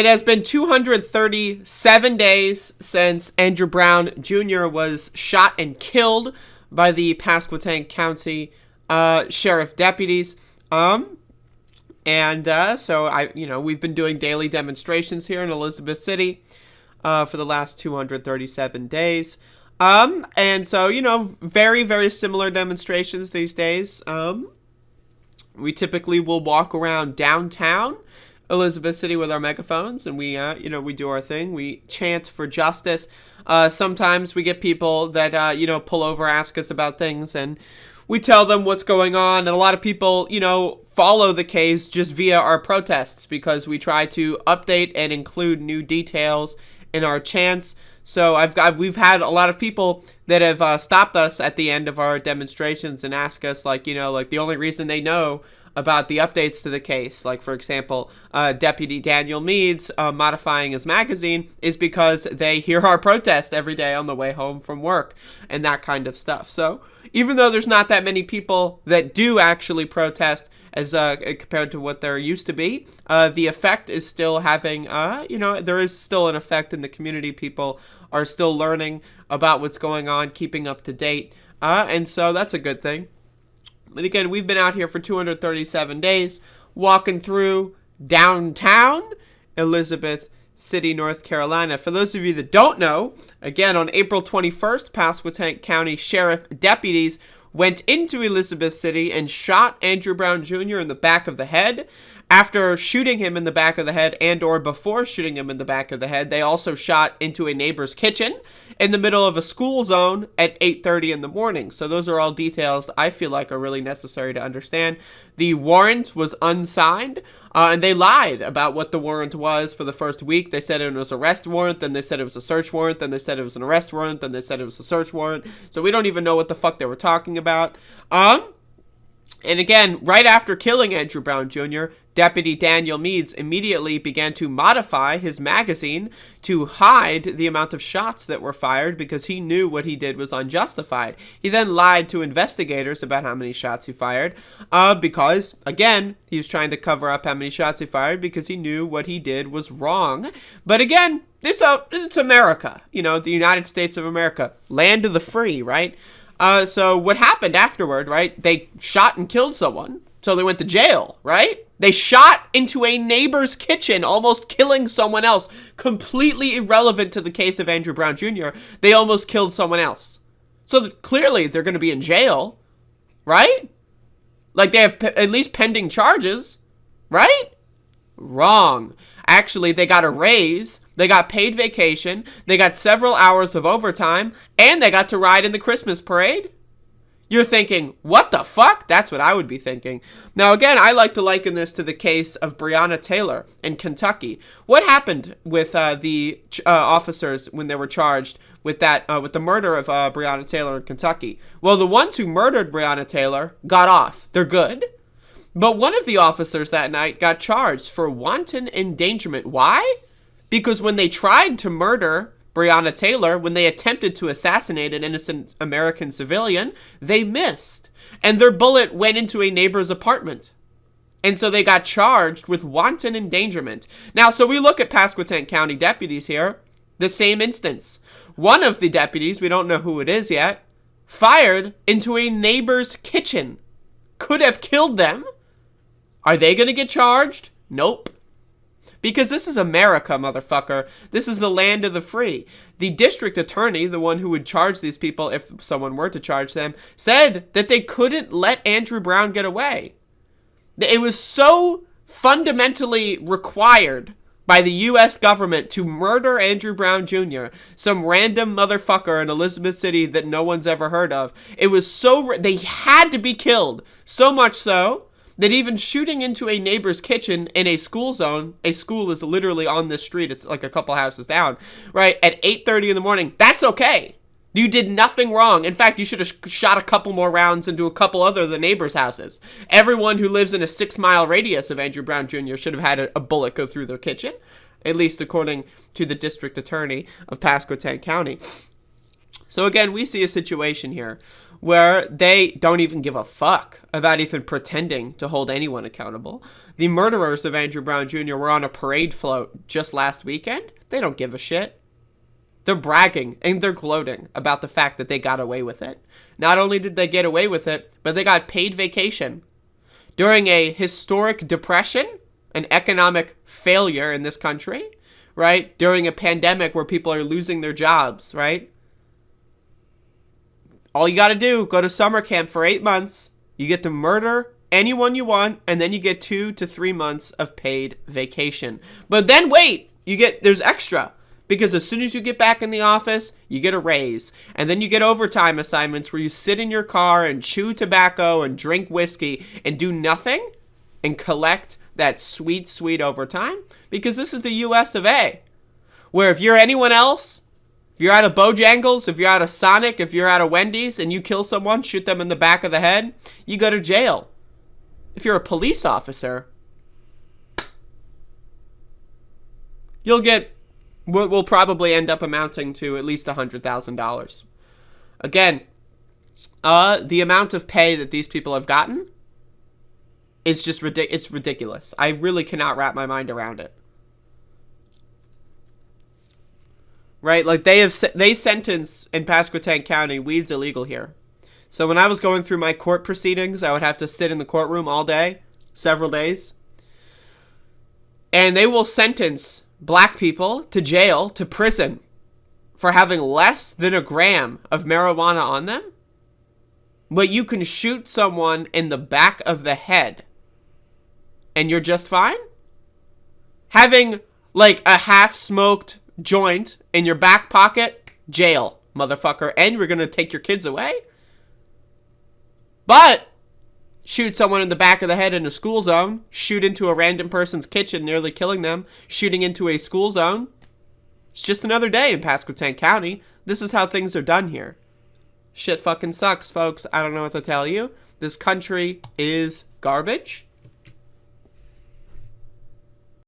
It has been 237 days since Andrew Brown Jr. was shot and killed by the Pasquotank County sheriff deputies. So we've been doing daily demonstrations here in Elizabeth City for the last 237 days. And so, very, very similar demonstrations these days. We typically will walk around downtown Elizabeth City with our megaphones, and we do our thing. We chant for justice. Sometimes we get people that, pull over, ask us about things, and we tell them what's going on. And a lot of people, follow the case just via our protests because we try to update and include new details in our chants. So we've had a lot of people that have stopped us at the end of our demonstrations and ask us, the only reason they know about the updates to the case, like, for example, Deputy Daniel Meads modifying his magazine, is because they hear our protest every day on the way home from work and that kind of stuff. So even though there's not that many people that do actually protest as compared to what there used to be, the effect is still having, there is still an effect in the community. People are still learning about what's going on, keeping up to date, and so that's a good thing. But again, we've been out here for 237 days, walking through downtown Elizabeth City, North Carolina. For those of you that don't know, again, on April 21st, Pasquotank County Sheriff deputies went into Elizabeth City and shot Andrew Brown Jr. in the back of the head. After shooting him in the back of the head and or before shooting him in the back of the head, they also shot into a neighbor's kitchen in the middle of a school zone at 8:30 in the morning. So those are all details I feel like are really necessary to understand. The warrant was unsigned, and they lied about what the warrant was for the first week. They said it was an arrest warrant, then they said it was a search warrant, then they said it was an arrest warrant, then they said it was a search warrant. So we don't even know what the fuck they were talking about. And again, right after killing Andrew Brown Jr., Deputy Daniel Meads immediately began to modify his magazine to hide the amount of shots that were fired because he knew what he did was unjustified. He then lied to investigators about how many shots he fired because, again, he was trying to cover up how many shots he fired because he knew what he did was wrong. But again, it's America, the United States of America, land of the free, right? So what happened afterward, right? They shot and killed someone, so they went to jail, right? They shot into a neighbor's kitchen, almost killing someone else. Completely irrelevant to the case of Andrew Brown Jr. They almost killed someone else. So clearly they're going to be in jail, right? Like they have at least pending charges, right? Wrong. Actually, they got a raise, they got paid vacation, they got several hours of overtime, and they got to ride in the Christmas parade. You're thinking, what the fuck? That's what I would be thinking. Now, again, I like to liken this to the case of Breonna Taylor in Kentucky. What happened with the officers when they were charged with the murder of Breonna Taylor in Kentucky? Well, the ones who murdered Breonna Taylor got off. They're good. But one of the officers that night got charged for wanton endangerment. Why? Because when they tried to murder Breonna Taylor, when they attempted to assassinate an innocent American civilian, they missed. And their bullet went into a neighbor's apartment. And so they got charged with wanton endangerment. Now, so we look at Pasquotank County deputies here. The same instance. One of the deputies, we don't know who it is yet, fired into a neighbor's kitchen. Could have killed them. Are they going to get charged? Nope. Because this is America, motherfucker. This is the land of the free. The district attorney, the one who would charge these people if someone were to charge them, said that they couldn't let Andrew Brown get away. It was so fundamentally required by the U.S. government to murder Andrew Brown Jr., some random motherfucker in Elizabeth City that no one's ever heard of. It was so... They had to be killed. So much so that even shooting into a neighbor's kitchen in a school zone, a school is literally on this street, it's like a couple houses down, right, at 8:30 in the morning, that's okay. You did nothing wrong. In fact, you should have shot a couple more rounds into a couple other of the neighbors' houses. Everyone who lives in a 6-mile radius of Andrew Brown Jr. should have had a bullet go through their kitchen, at least according to the district attorney of Pasquotank County. So again, we see a situation here where they don't even give a fuck about even pretending to hold anyone accountable. The murderers of Andrew Brown Jr. were on a parade float just last weekend. They don't give a shit. They're bragging and they're gloating about the fact that they got away with it. Not only did they get away with it, but they got paid vacation. During a historic depression, an economic failure in this country, right? During a pandemic where people are losing their jobs, right? All you got to do, go to summer camp for 8 months. You get to murder anyone you want, and then you get 2 to 3 months of paid vacation. But then wait, there's extra. Because as soon as you get back in the office, you get a raise. And then you get overtime assignments where you sit in your car and chew tobacco and drink whiskey and do nothing and collect that sweet, sweet overtime. Because this is the US of A. Where if you're anyone else, if you're at a Bojangles, if you're at a Sonic, if you're at a Wendy's and you kill someone, shoot them in the back of the head, you go to jail. If you're a police officer, you'll get what will probably end up amounting to at least $100,000. Again, the amount of pay that these people have gotten is just it's ridiculous. I really cannot wrap my mind around it. Right? Like they sentence in Pasquotank County, weed's illegal here. So when I was going through my court proceedings, I would have to sit in the courtroom all day, several days. And they will sentence black people to jail, to prison, for having less than a gram of marijuana on them. But you can shoot someone in the back of the head and you're just fine? Having like a half-smoked joint in your back pocket, jail, motherfucker, and we're gonna take your kids away? But shoot someone in the back of the head in a school zone, shoot into a random person's kitchen, nearly killing them, shooting into a school zone. It's just another day in Pasquotank County. This is how things are done here. Shit fucking sucks, folks. I don't know what to tell you. This country is garbage.